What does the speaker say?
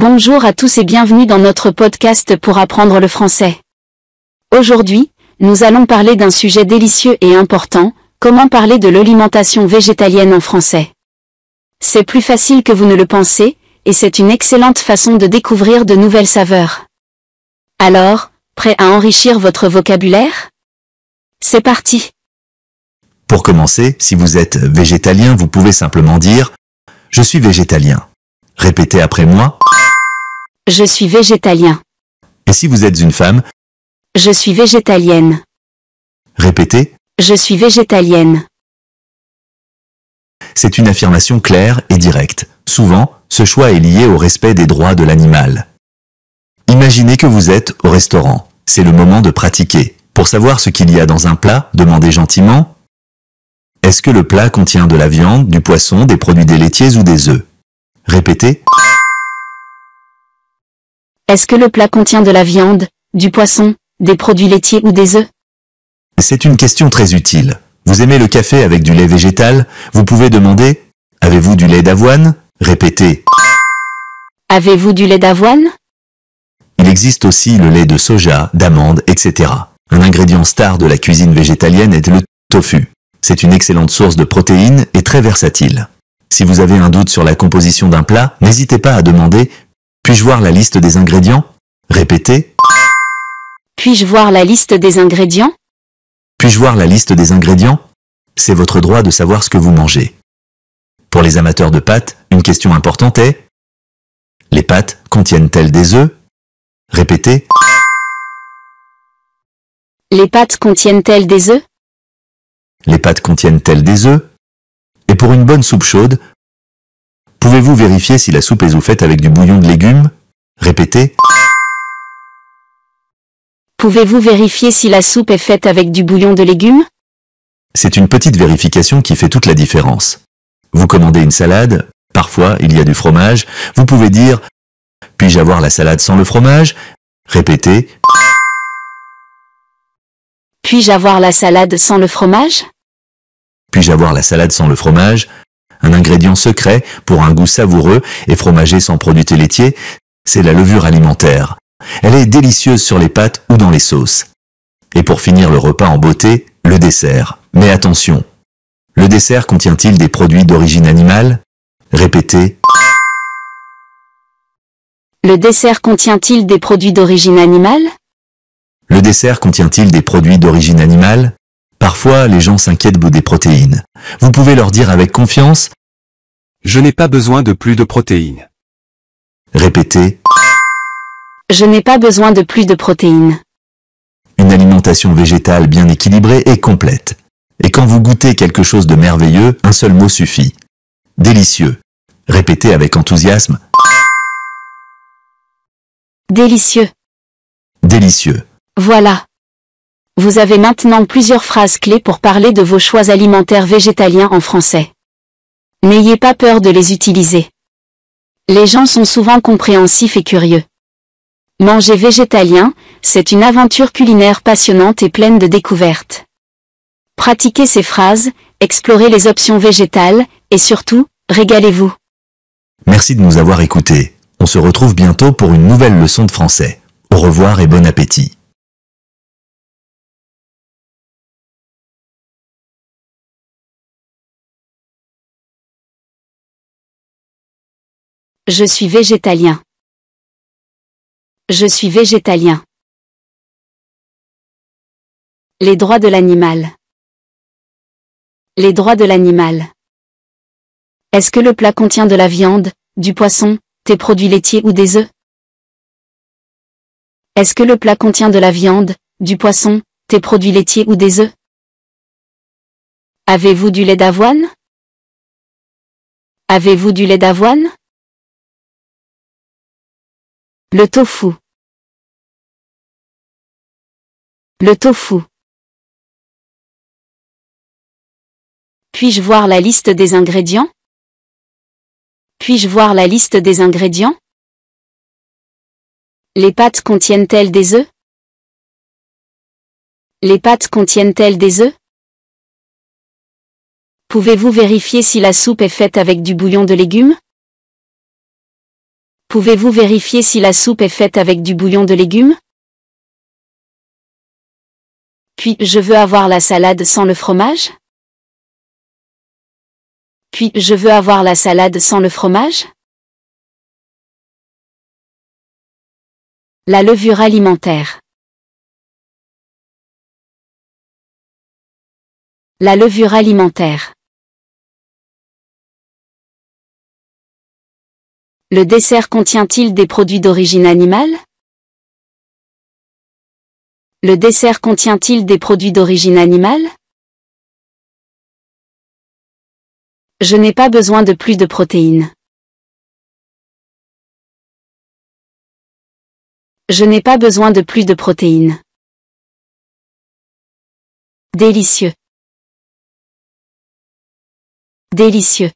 Bonjour à tous et bienvenue dans notre podcast pour apprendre le français. Aujourd'hui, nous allons parler d'un sujet délicieux et important, comment parler de l'alimentation végétalienne en français. C'est plus facile que vous ne le pensez, et c'est une excellente façon de découvrir de nouvelles saveurs. Alors, prêt à enrichir votre vocabulaire? C'est parti! Pour commencer, si vous êtes végétalien, vous pouvez simplement dire « Je suis végétalien ». Répétez après moi. Je suis végétalien. Et si vous êtes une femme, Je suis végétalienne. répétez. Je suis végétalienne. C'est une affirmation claire et directe. Souvent, ce choix est lié au respect des droits de l'animal. Imaginez que vous êtes au restaurant. C'est le moment de pratiquer. Pour savoir ce qu'il y a dans un plat, demandez gentiment « Est-ce que le plat contient de la viande, du poisson, des produits laitiers ou des œufs ?» Répétez. Est-ce que le plat contient de la viande, du poisson, des produits laitiers ou des œufs? C'est une question très utile. Vous aimez le café avec du lait végétal? Vous pouvez demander « Avez-vous du lait d'avoine ?» Répétez. Avez-vous du lait d'avoine? Il existe aussi le lait de soja, d'amande, etc. Un ingrédient star de la cuisine végétalienne est le tofu. C'est une excellente source de protéines et très versatile. Si vous avez un doute sur la composition d'un plat, n'hésitez pas à demander « Puis-je voir la liste des ingrédients ?» Répétez. Puis-je voir la liste des ingrédients? Puis-je voir la liste des ingrédients? C'est votre droit de savoir ce que vous mangez. Pour les amateurs de pâtes, une question importante est « Les pâtes contiennent-elles des œufs ?» Répétez. Les pâtes contiennent-elles des œufs? Les pâtes contiennent-elles des œufs? Et pour une bonne soupe chaude, pouvez-vous vérifier si la soupe est faite avec du bouillon de légumes? Répétez. Pouvez-vous vérifier si la soupe est faite avec du bouillon de légumes? C'est une petite vérification qui fait toute la différence. Vous commandez une salade, parfois il y a du fromage, vous pouvez dire « Puis-je avoir la salade sans le fromage ?» Répétez. Puis-je avoir la salade sans le fromage? Puis-je avoir la salade sans le fromage? Un ingrédient secret pour un goût savoureux et fromagé sans produits laitiers, c'est la levure alimentaire. Elle est délicieuse sur les pâtes ou dans les sauces. Et pour finir le repas en beauté, le dessert. Mais attention, le dessert contient-il des produits d'origine animale? Répétez. Le dessert contient-il des produits d'origine animale? Le dessert contient-il des produits d'origine animale? Parfois, les gens s'inquiètent des protéines. Vous pouvez leur dire avec confiance. Je n'ai pas besoin de plus de protéines. Répétez. Je n'ai pas besoin de plus de protéines. Une alimentation végétale bien équilibrée et complète. Et quand vous goûtez quelque chose de merveilleux, un seul mot suffit. Délicieux. Répétez avec enthousiasme. Délicieux. Délicieux. Voilà. Vous avez maintenant plusieurs phrases clés pour parler de vos choix alimentaires végétaliens en français. N'ayez pas peur de les utiliser. Les gens sont souvent compréhensifs et curieux. Manger végétalien, c'est une aventure culinaire passionnante et pleine de découvertes. Pratiquez ces phrases, explorez les options végétales, et surtout, régalez-vous. Merci de nous avoir écoutés. On se retrouve bientôt pour une nouvelle leçon de français. Au revoir et bon appétit. Je suis végétalien. Je suis végétalien. Les droits de l'animal. Les droits de l'animal. Est-ce que le plat contient de la viande, du poisson, des produits laitiers ou des œufs? Est-ce que le plat contient de la viande, du poisson, des produits laitiers ou des œufs? Avez-vous du lait d'avoine? Avez-vous du lait d'avoine? Le tofu. Le tofu. Puis-je voir la liste des ingrédients? Puis-je voir la liste des ingrédients? Les pâtes contiennent-elles des œufs? Les pâtes contiennent-elles des œufs? Pouvez-vous vérifier si la soupe est faite avec du bouillon de légumes? Pouvez-vous vérifier si la soupe est faite avec du bouillon de légumes? Puis, je veux avoir la salade sans le fromage? Puis, je veux avoir la salade sans le fromage? La levure alimentaire. La levure alimentaire. Le dessert contient-il des produits d'origine animale? Le dessert contient-il des produits d'origine animale? Je n'ai pas besoin de plus de protéines. Je n'ai pas besoin de plus de protéines. Délicieux. Délicieux.